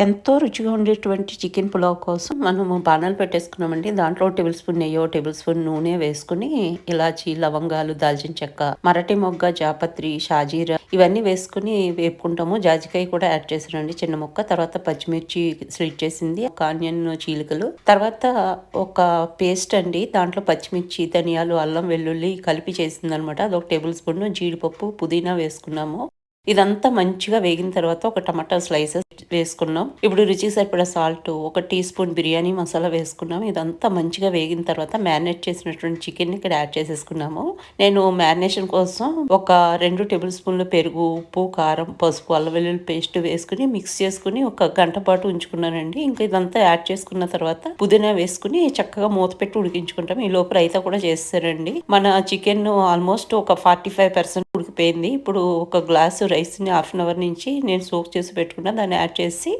ఎంతో రుచిగా ఉండేటువంటి చికెన్ పులావ్ కోసం మనము బాణాలు పెట్టేసుకున్నామండి. దాంట్లో టేబుల్ స్పూన్ నెయ్యో, టేబుల్ స్పూన్ నూనె వేసుకొని ఇలాచి, లవంగాలు, దాల్చిన చెక్క, మరటి మొగ్గ, జాపత్రి, షాజీరా ఇవన్నీ వేసుకొని వేపుకుంటాము. జాజికాయ కూడా యాడ్ చేసానండి చిన్న ముక్క. తర్వాత పచ్చిమిర్చి స్లిట్ చేసింది, ఒక ఆనియన్ చీలికలు, తర్వాత ఒక పేస్ట్ అండి. దాంట్లో పచ్చిమిర్చి, ధనియాలు, అల్లం, వెల్లుల్లి కలిపి చేసిందనమాట. అదొక టేబుల్ స్పూన్, జీడిపప్పు, పుదీనా వేసుకున్నాము. ఇదంతా మంచిగా వేగిన తర్వాత ఒక టమాటా స్లైసెస్ వేసుకున్నాం. ఇప్పుడు రుచికి సరిపడా సాల్ట్, ఒక టీ స్పూన్ బిర్యానీ మసాలా వేసుకున్నాం. ఇదంతా మంచిగా వేగిన తర్వాత మ్యారినేట్ చేసినటువంటి చికెన్ ఇక్కడ యాడ్ చేసేసుకున్నాము. నేను మ్యారినేషన్ కోసం ఒక 2 టేబుల్ స్పూన్లు పెరుగు, ఉప్పు, కారం, పసుపు, అల్లం వెల్లుల్లి పేస్ట్ వేసుకుని మిక్స్ చేసుకుని ఒక గంట పాటు ఉంచుకున్నానండి. ఇంకా ఇదంతా యాడ్ చేసుకున్న తర్వాత పుదీనా వేసుకుని చక్కగా మూత పెట్టి ఉడికించుకుంటాం. ఈ లోపు రైతా కూడా చేస్తారండి. మన చికెన్ ఆల్మోస్ట్ ఒక 45% ఉడికిపోయింది. ఇప్పుడు ఒక గ్లాసు రైస్ని హాఫ్ అన్ అవర్ నుంచి నేను సోక్ చేసి పెట్టుకున్నా, దాన్ని యాడ్ చేసి